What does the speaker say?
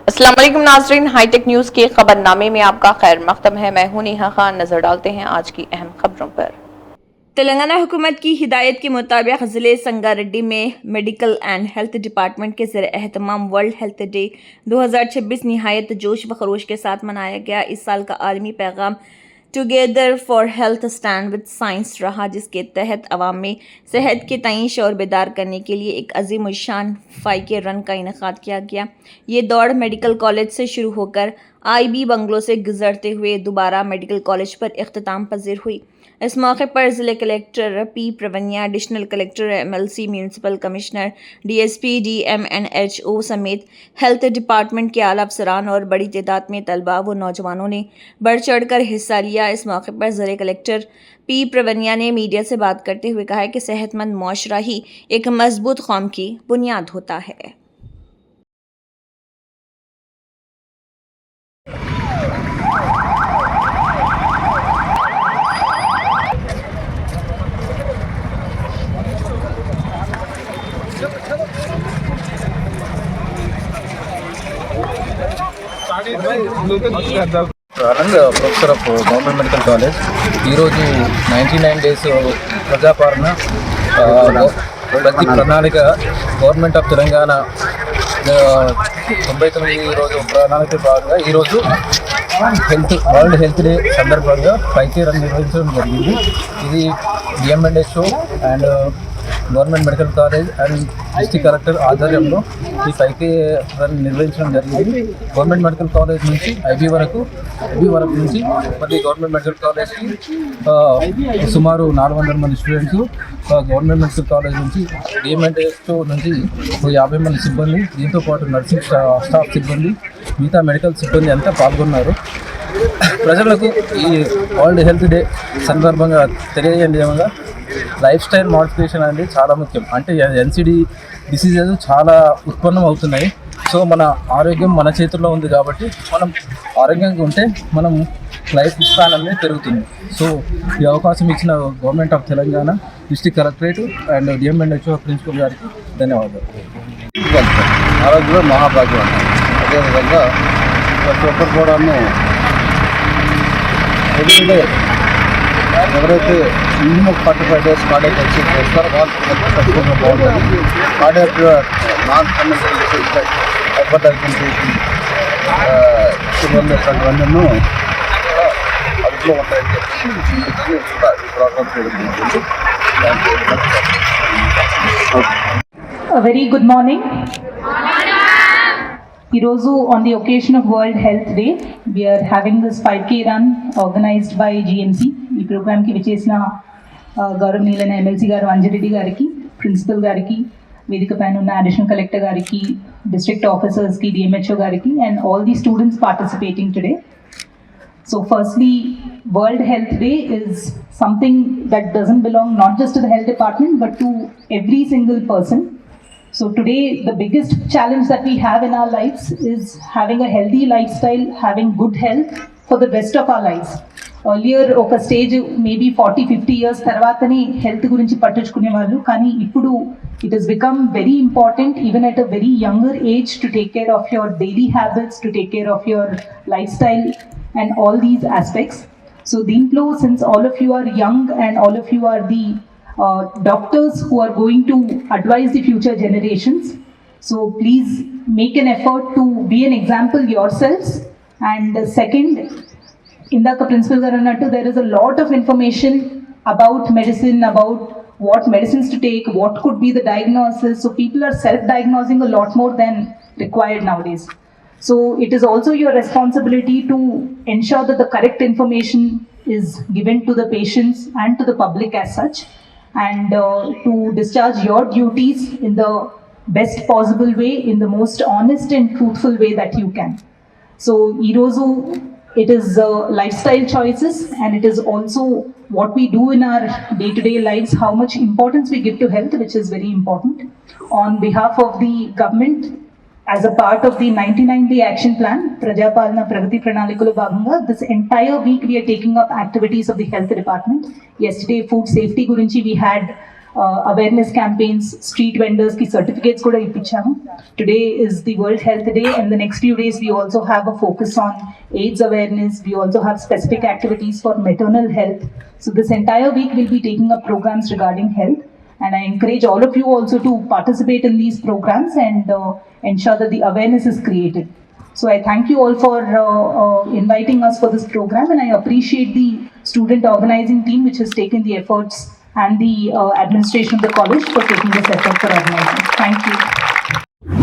अस्सलाम वालेकुम नाज़रीन, हाईटेक न्यूज़ के खबरनामे में आपका खैर मक़दम है। मैं हूं नेहा खान। नजर डालते हैं आज की अहम खबरों पर। तेलंगाना हुकूमत की हिदायत के मुताबिक ज़िले संगारेड्डी में मेडिकल एंड हेल्थ डिपार्टमेंट के ज़रिए एहतमाम वर्ल्ड हेल्थ डे 2026 निहायत जोश व खरोश के साथ मनाया गया। इस साल का आलमी पैगाम together for health stand with science रहा, जिसके तहत अवाम में सेहत के तईं शौर बेदार करने के लिए एक अजीम शान 5K रन का इनेकाद किया गया। ये दौड़ मेडिकल कॉलेज से शुरू होकर IB बंगलो से गुजरते हुए दोबारा मेडिकल कॉलेज पर इख्तिताम पजीर हुई। इस मौके पर ज़िले collector P Pravaniya, additional collector MLC, municipal commissioner DSP DMNHO समेत हेल्थ डिपार्टमेंट के आला अफसरान और बड़ी तादाद में तलबा व नौजवानों ने बढ़ चढ़ कर हिस्सा लिया। इस मौके पर ज़िले कलेक्टर P प्रवनिया ने मीडिया से बात करते हुए कहा कि सेहतमंद मुआशरा ही एक मजबूत कौम की बुनियाद होता है। Anand professor of government medical college. ఈరోజు 99 డేస్ ప్రజాపాలన ప్రతి ప్రణాళిక గవర్నమెంట్ ఆఫ్ తెలంగాణ 99 రోజు ప్రణాళిక భాగంగా ఈరోజు వరల్డ్ హెల్త్ డే సందర్భంగా 5K రన్ నిర్వహించడం జరిగింది. ఇది DMNHO and government medical college and district collector ఆధ్వర్యంలో ఈ 5K రన్ నిర్వహించడం జరిగింది. గవర్నమెంట్ మెడికల్ కాలేజ్ నుంచి IB వరకు నుంచి మరి గవర్నమెంట్ మెడికల్ కాలేజ్కి సుమారు 400 మంది స్టూడెంట్స్, గవర్నమెంట్ మెడికల్ కాలేజ్ నుంచి DMNHO నుంచి 50 మంది సిబ్బంది, దీంతో పాటు నర్సింగ్ స్టాఫ్ సిబ్బంది, మిగతా మెడికల్ సిబ్బంది అంతా పాల్గొన్నారు. ప్రజలకు ఈ వరల్డ్ హెల్త్ డే సందర్భంగా తెలియజేయగా లైఫ్ స్టైల్ మోడిఫికేషన్ అనేది చాలా ముఖ్యం. అంటే NCD డిసీజెస్ చాలా ఉత్పన్నం అవుతున్నాయి. సో మన ఆరోగ్యం మన చేతుల్లో ఉంది కాబట్టి మనం ఆరోగ్యంగా ఉంటే మనం లైఫ్ స్పాన్ అనేది పెరుగుతుంది. సో ఈ అవకాశం ఇచ్చిన government of Telangana, district collectorate and DMNHO principal గారికి ధన్యవాదాలు. ఆరోగ్యం మహాభాగ్యం అంటారు. అదేవిధంగా ప్రతి ఒక్కరు కూడా ఎవ్రీడే ఎవరైతే మినిమం 45 డేస్ కార్డియాక్ ఎక్సర్సైజ్ చేస్తారో వాళ్ళు ఖచ్చితంగా బాగుంటుంది. Cardiac non conventional disease hypertension patient, sugar ఇట్లాంటివన్నీ అదుపులో ఉంటాయని చెప్పి ప్రోగ్రామ్ చేయడం జరుగుతుంది. Very good morning. Irozu, on the occasion of World Health Day, we are having this 5K run organized by GMC. ఈ ప్రోగ్రామ్కి విచ్చేసిన గౌరవనీయులైన MLC గారు అంజిరెడ్డి గారికి, ప్రిన్సిపల్ గారికి, వేదిక పైన ఉన్న అడిషనల్ కలెక్టర్ గారికి, డిస్ట్రిక్ట్ ఆఫీసర్స్కి, DMHO గారికి, and all the students participating today. So firstly, World Health Day is something that doesn't belong not just to the health department but to every single person. So today, the biggest challenge that we have in our lives is having a healthy lifestyle, having good health for the rest of our lives. Earlier, ఒక stage maybe 40-50 years తర్వాతనే health గురించి పట్టించుకునేవాళ్ళు, కానీ ఇప్పుడు it has become very important even at a very younger age to take care of your daily habits, to take care of your lifestyle and all these aspects. So దీంట్లో, since all of you are young and all of you are the doctors who are going to advise the future generations, so please make an effort to be an example yourselves. And second, indaka principal garu annattu, there is a lot of information about medicine, about what medicines to take, what could be the diagnosis. So people are self-diagnosing a lot more than required nowadays. So it is also your responsibility to ensure that the correct information is given to the patients and to the public as such, and to discharge your duties in the best possible way, in the most honest and truthful way that you can. So Irozu, it is lifestyle choices, and it is also what we do in our day-to-day lives, how much importance we give to health, which is very important. On behalf of the government, as a part of the 99-day action plan, Prajapalana Pragati Pranalikalu Bhaganga, this entire week we are taking up activities of the health department. Yesterday, food safety gurinchi we had awareness campaigns, street vendors కి certificates కూడా ఇప్పించాము. Today is the world health day and the next few days we also have a focus on AIDS awareness. We also have specific activities for maternal health. So this entire week we'll be taking up programs regarding health, and I encourage all of you also to participate in these programs and ensure that the awareness is created. So I thank you all for inviting us for this program, and I appreciate the student organizing team which has taken the efforts and the administration of the college for taking this effort for organizing. Thank you.